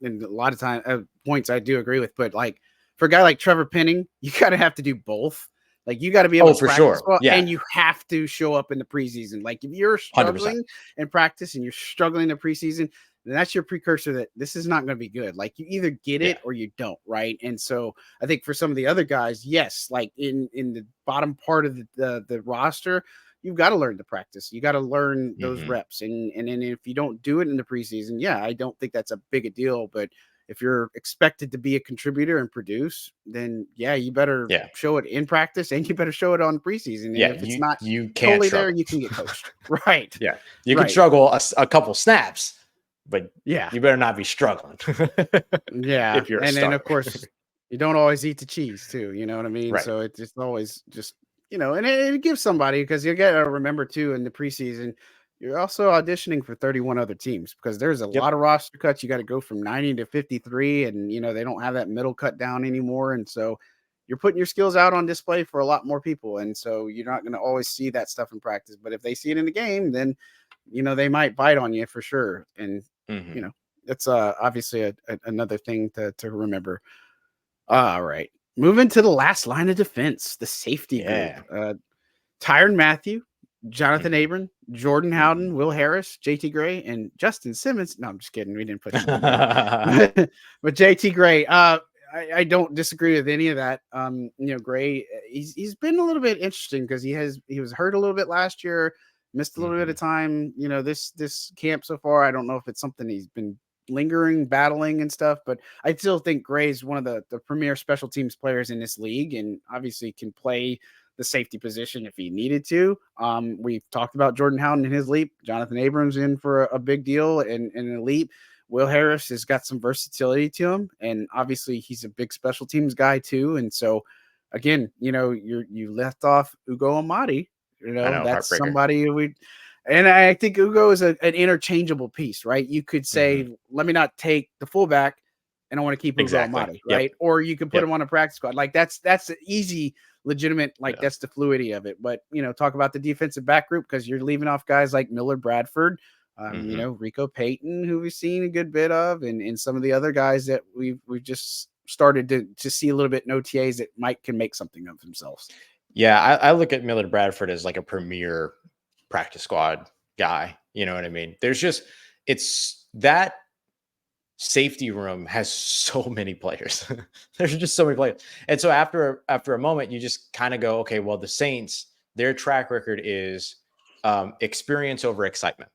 and a lot of points I do agree with, but like for a guy like Trevor Penning, you got to have to do both. Like you got to be able to for practice sure. well, Yeah. and you have to show up in the preseason. Like if you're struggling 100%. in practice and you're struggling in the preseason, then that's your precursor that this is not going to be good. Like you either get it or you don't, right? And so I think for some of the other guys, yes, like in the bottom part of the roster, you've got to learn to practice. You got to learn those reps. And then if you don't do it in the preseason, yeah, I don't think that's a big a deal. But if you're expected to be a contributor and produce, then yeah, you better show it in practice and you better show it on preseason. And if it's not you can't totally struggle. there, you can get coached. Right. Yeah. You can struggle a couple snaps, but yeah, you better not be struggling. Yeah. If you're and then of course you don't always eat the cheese too. You know what I mean? Right. So it's always just, and it gives somebody, because you got to remember too, in the preseason, you're also auditioning for 31 other teams because there's a lot of roster cuts. You got to go from 90 to 53 and, they don't have that middle cut down anymore. And so you're putting your skills out on display for a lot more people. And so you're not going to always see that stuff in practice, but if they see it in the game, then, they might bite on you for sure. And, it's obviously another thing to remember. All right. Moving to the last line of defense, the safety group. Tyrann Mathieu, Jonathan Abram, Jordan Howden, Will Harris, JT Gray, and Justin Simmons. No, I'm just kidding. We didn't put him but JT Gray. I don't disagree with any of that. Gray, he's been a little bit interesting because he was hurt a little bit last year, missed a little bit of time. This camp so far, I don't know if it's something he's been lingering, battling and stuff, but I still think Gray's one of the premier special teams players in this league, and obviously can play the safety position if he needed to. We've talked about Jordan Howden and his leap. Jonathan Abrams in for a big deal and an elite. Will Harris has got some versatility to him, and obviously he's a big special teams guy too. And so, again, you left off Ugo Amadi. That's somebody and I think Ugo is an interchangeable piece, right? You could say, let me not take the fullback, and I want to keep Ugo Amadi, right? Or you can put him on a practice squad. Like that's the easy, legitimate, that's the fluidity of it. But talk about the defensive back group, because you're leaving off guys like Miller Bradford, Rico Payton, who we've seen a good bit of, and some of the other guys that we've just started to see a little bit in OTAs that can make something of themselves. Yeah, I look at Miller Bradford as like a premier practice squad guy. You know what I mean? It's that safety room has so many players. There's just so many players. And so after a moment, you just kind of go, okay, well, the Saints, their track record is experience over excitement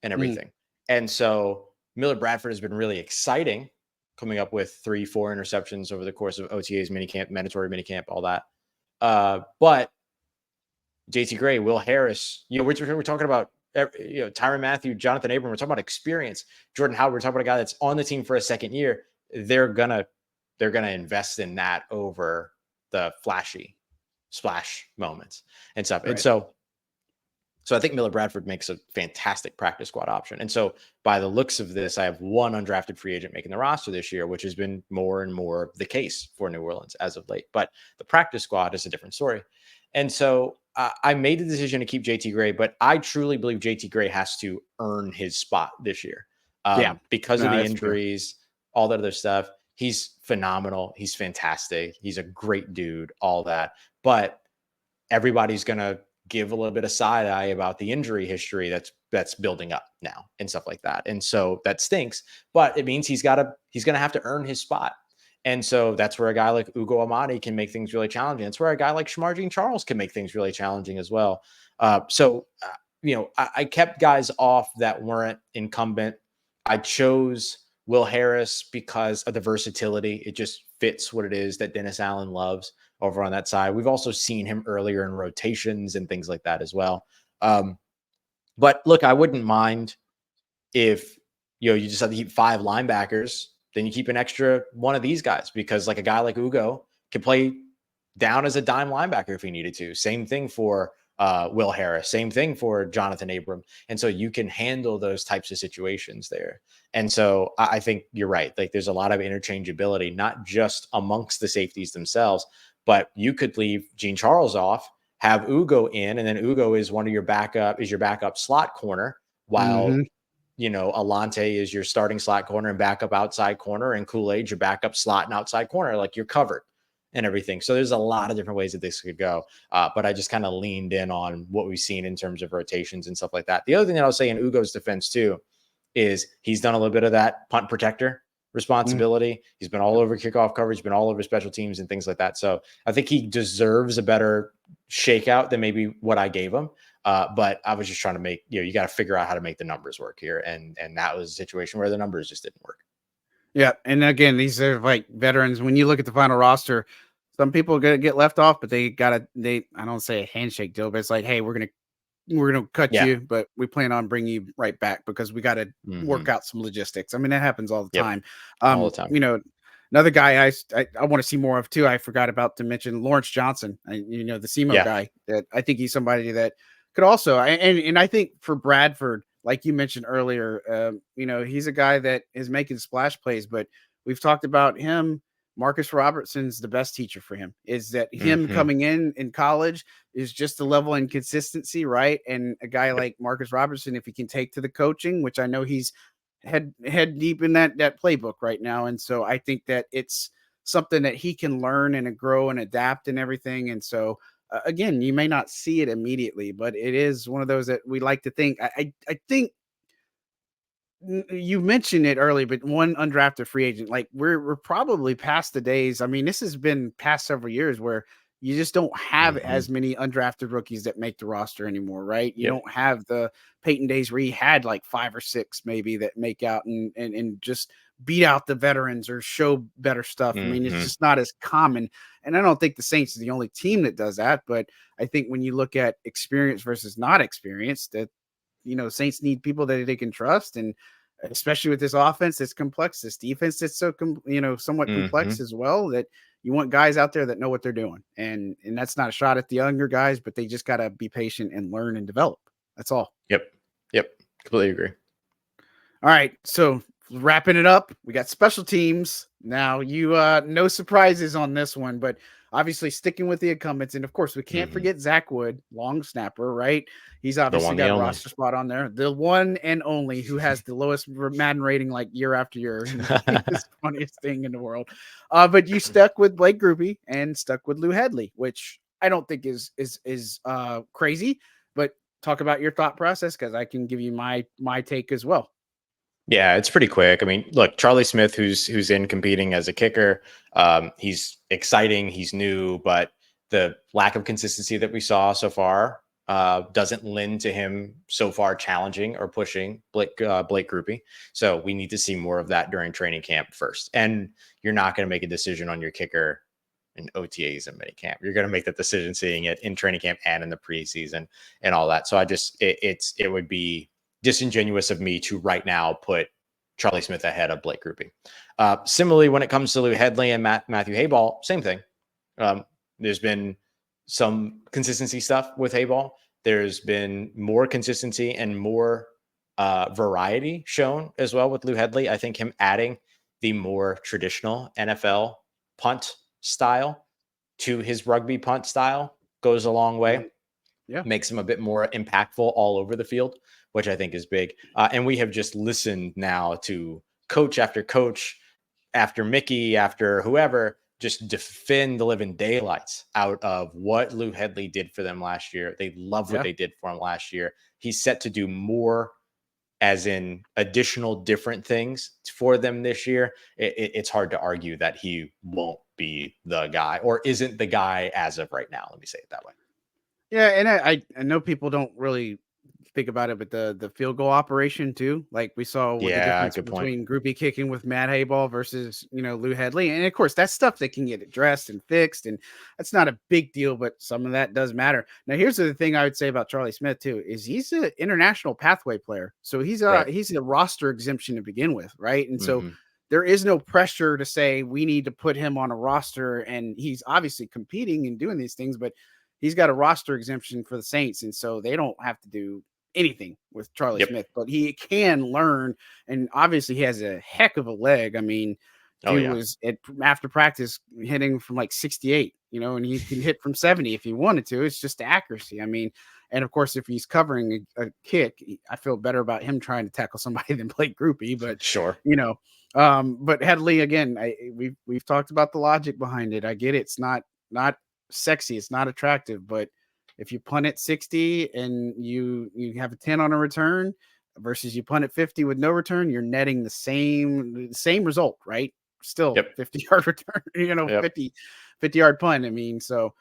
and everything. And so Miller Bradford has been really exciting, coming up with 3-4 interceptions over the course of OTAs, minicamp, mandatory minicamp, all that. But JT Gray, Will Harris, we're talking about, Tyrann Mathieu, Jonathan Abram, we're talking about experience. Jordan Howard, we're talking about a guy that's on the team for a second year. They're gonna invest in that over the flashy splash moments and stuff. Right. And so So I think Miller Bradford makes a fantastic practice squad option. And so by the looks of this, I have one undrafted free agent making the roster this year, which has been more and more the case for New Orleans as of late. But the practice squad is a different story. And so I made the decision to keep JT Gray, but I truly believe JT Gray has to earn his spot this year Yeah, because no, of the that's fair. injuries, all that other stuff. He's phenomenal. He's fantastic. He's a great dude, all that. But everybody's going to give a little bit of side eye about the injury history that's building up now and stuff like that. And so that stinks, but it means he's going to have to earn his spot. And so that's where a guy like Ugo Amadi can make things really challenging. That's where a guy like Shamar Jean Charles can make things really challenging as well. I kept guys off that weren't incumbent. I chose Will Harris because of the versatility. It just fits what it is that Dennis Allen loves over on that side. We've also seen him earlier in rotations and things like that as well. But look, I wouldn't mind if you just have to keep 5 linebackers, then you keep an extra one of these guys, because like a guy like Ugo can play down as a dime linebacker if he needed to. Same thing for Will Harris, same thing for Jonathan Abram. And so you can handle those types of situations there. And so I think you're right. Like there's a lot of interchangeability, not just amongst the safeties themselves, but you could leave Jean Charles off, have Ugo in, and then Ugo is your backup slot corner, while Alante is your starting slot corner and backup outside corner, and Kool-Aid your backup slot and outside corner. Like you're covered and everything. So there's a lot of different ways that this could go. But I just kind of leaned in on what we've seen in terms of rotations and stuff like that. The other thing that I'll say in Ugo's defense too is he's done a little bit of that punt protector responsibility. He's been all over kickoff coverage, been all over special teams and things like that. So I think he deserves a better shakeout than maybe what I gave him. But I was just trying to make, you got to figure out how to make the numbers work here. And that was a situation where the numbers just didn't work. Yeah. And again, these are like veterans. When you look at the final roster, some people are going to get left off, but I don't say a handshake deal, but it's like, hey, we're going to cut you, but we plan on bringing you right back because we got to work out some logistics. I mean, that happens all the time. All the time. Another guy I want to see more of too. I forgot about to mention Lawrence Johnson, the SEMO guy. That I think he's somebody that could also, and I think for Bradford, like you mentioned earlier, he's a guy that is making splash plays, but we've talked about him. Marcus Robertson's the best teacher for him. Is that him coming in college is just the level and consistency, right? And a guy like Marcus Robertson, if he can take to the coaching, which I know he's head deep in that playbook right now, and so I think that it's something that he can learn and grow and adapt and everything. And so again, you may not see it immediately, but it is one of those that we like to think. I think you mentioned it early, but one undrafted free agent, like we're probably past the days. I mean, this has been past several years where you just don't have as many undrafted rookies that make the roster anymore, right? You don't have the Peyton days where he had like 5 or 6 maybe that make out and just beat out the veterans or show better stuff. I mean, it's just not as common. And I don't think the Saints is the only team that does that, but I think when you look at experience versus not experience, that Saints need people that they can trust, and especially with this offense that's complex, this defense that's so somewhat complex as well, that you want guys out there that know what they're doing. And that's not a shot at the younger guys, but they just got to be patient and learn and develop. That's all. Yep. Completely agree. All right. So wrapping it up, we got special teams. Now no surprises on this one, but obviously sticking with the incumbents. And of course, we can't forget Zach Wood, long snapper, right? He's obviously got a roster spot on there. The one and only who has the lowest Madden rating like year after year. It's the funniest thing in the world. But you stuck with Blake Grupe and stuck with Lou Hedley, which I don't think is crazy, but talk about your thought process, because I can give you my take as well. Yeah, it's pretty quick. I mean, look, Charlie Smith, who's in competing as a kicker, he's exciting, he's new, but the lack of consistency that we saw so far doesn't lend to him so far challenging or pushing Blake Grupe. So we need to see more of that during training camp first. And you're not going to make a decision on your kicker in OTAs and minicamp. You're going to make that decision seeing it in training camp and in the preseason and all that. So it would be disingenuous of me to right now put Charlie Smith ahead of Blake Grupe. Similarly, when it comes to Lou Hedley and Matthew Hayball, same thing. There's been some consistency stuff with Hayball. There's been more consistency and more variety shown as well with Lou Hedley. I think him adding the more traditional NFL punt style to his rugby punt style goes a long way. Yeah. Makes him a bit more impactful all over the field, which I think is big. And we have just listened now to coach after Mickey, after whoever, just defend the living daylights out of what Lou Hedley did for them last year. They love what they did for him last year. He's set to do more, as in additional different things for them this year. It's hard to argue that he won't be the guy, or isn't the guy as of right now. Let me say it that way. Yeah, and I know people don't really think about it, but the field goal operation too, like we saw what the difference between groupie kicking with Matt Hayball versus, Lou Hedley. And of course, that's stuff that can get addressed and fixed, and that's not a big deal, but some of that does matter. Now, here's the thing I would say about Charlie Smith too, is he's an international pathway player. So he's a roster exemption to begin with, right? And so there is no pressure to say we need to put him on a roster, and he's obviously competing and doing these things, but he's got a roster exemption for the Saints, and so they don't have to do anything with Charlie Smith, but he can learn, and obviously he has a heck of a leg. I mean, he was after practice hitting from like 68, and he can hit from 70 if he wanted to. It's just accuracy. I mean, and of course, if he's covering a kick, I feel better about him trying to tackle somebody than play groupie. But sure, but Hedley again, we've talked about the logic behind it. I get it. It's not sexy, it's not attractive, but if you punt at 60 and you have a 10 on a return versus you punt at 50 with no return, you're netting the same result, right? Still 50-yard return, 50-yard punt. I mean, so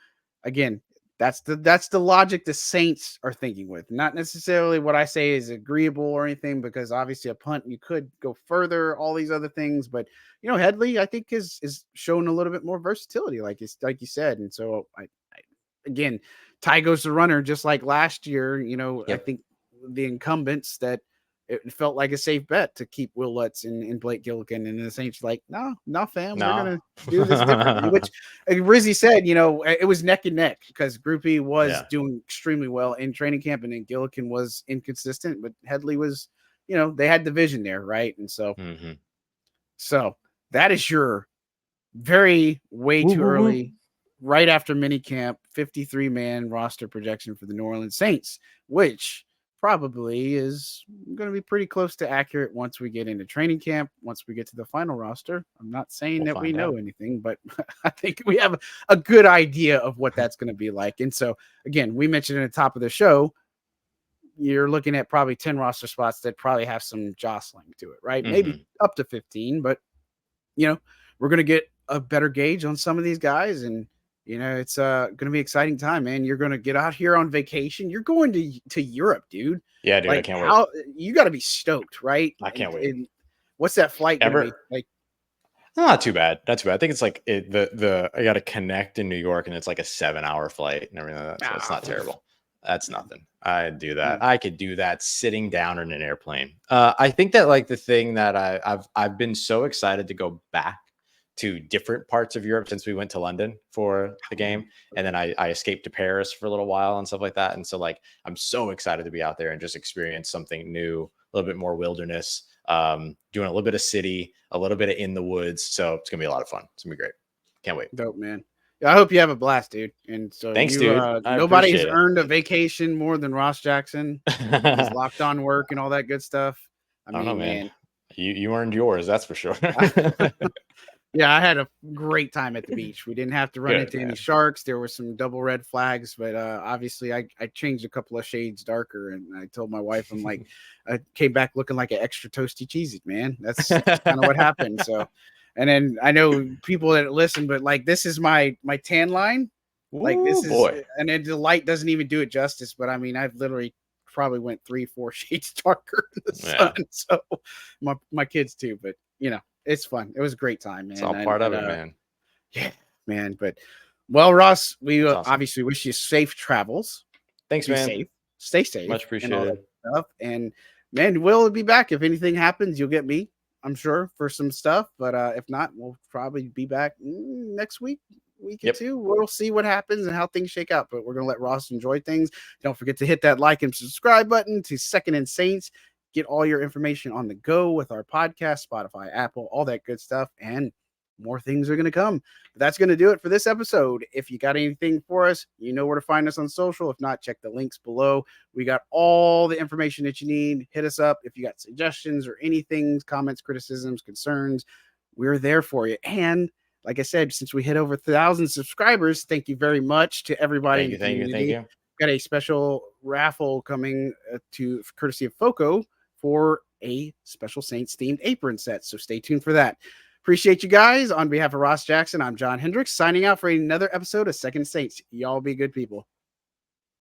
again, that's the logic the Saints are thinking with. Not necessarily what I say is agreeable or anything, because obviously a punt, you could go further, all these other things, but Hedley, I think is shown a little bit more versatility, like you said. And so I again, Ty goes to runner, just like last year. I think the incumbents that it felt like a safe bet to keep Will Lutz and Blake Gillikin, and the Saints like, no, fam, we're gonna do this differently. Which Rizzy said, it was neck and neck, because Groupie was doing extremely well in training camp, and then Gillikin was inconsistent, but Hedley was, they had the vision there, right? And so, so that is your way too early, right after minicamp, 53-man roster projection for the New Orleans Saints, which probably is going to be pretty close to accurate once we get into training camp, once we get to the final roster. I'm not saying that we know anything, but I think we have a good idea of what that's going to be like. And so, again, we mentioned at the top of the show, you're looking at probably 10 roster spots that probably have some jostling to it, right? Maybe up to 15, but, we're going to get a better gauge on some of these guys, and it's going to be an exciting time, man. You're going to get out here on vacation. You're going to Europe, dude. Yeah, dude. I can't wait. You got to be stoked, right? I can't wait. And what's that flight going to be like? Not too bad. I think it's like I got to connect in New York, and it's like a 7-hour flight and everything. So it's not terrible. That's nothing. I'd do that. I could do that sitting down in an airplane. I think that like the thing that I've been so excited to go back to different parts of Europe since we went to London for the game. And then I escaped to Paris for a little while and stuff like that. And so like, I'm so excited to be out there and just experience something new, a little bit more wilderness, doing a little bit of city, a little bit of in the woods. So it's gonna be a lot of fun. It's gonna be great. Can't wait. Dope, man. I hope you have a blast, dude. And so thanks, dude. Nobody's earned a vacation more than Ross Jackson. He's locked on work and all that good stuff. I don't know, man. You earned yours, that's for sure. Yeah, I had a great time at the beach. We didn't have to run into any sharks. There were some double red flags, but obviously I changed a couple of shades darker, and I told my wife, I'm like, I came back looking like an extra toasty cheesy, man. That's kind of what happened. So, and then I know people that listen, but like, this is my tan line. Like, this is, and then the light doesn't even do it justice, but I mean, I've literally probably went 3-4 shades darker in the sun. So my kids too, but it's fun. It was a great time, man. It's all part of it, man. Yeah, man. But well, Ross, we obviously wish you safe travels. Thanks, man. Stay safe. Much appreciated. And man, we'll be back. If anything happens, you'll get me, I'm sure, for some stuff. But if not, we'll probably be back next week. week or two. We'll see what happens and how things shake out. But we're going to let Ross enjoy things. Don't forget to hit that like and subscribe button to Second and Saints. Get all your information on the go with our podcast, Spotify, Apple, all that good stuff. And more things are going to come. But that's going to do it for this episode. If you got anything for us, you know where to find us on social. If not, check the links below. We got all the information that you need. Hit us up if you got suggestions or anything, comments, criticisms, concerns. We're there for you. And like I said, since we hit over 1,000 subscribers, thank you very much to everybody in the community. Thank you. Got a special raffle coming to courtesy of FOCO for a special Saints themed apron set. So stay tuned for that. Appreciate you guys. On behalf of Ross Jackson, I'm John Hendricks signing out for another episode of Second Saints. Y'all be good people.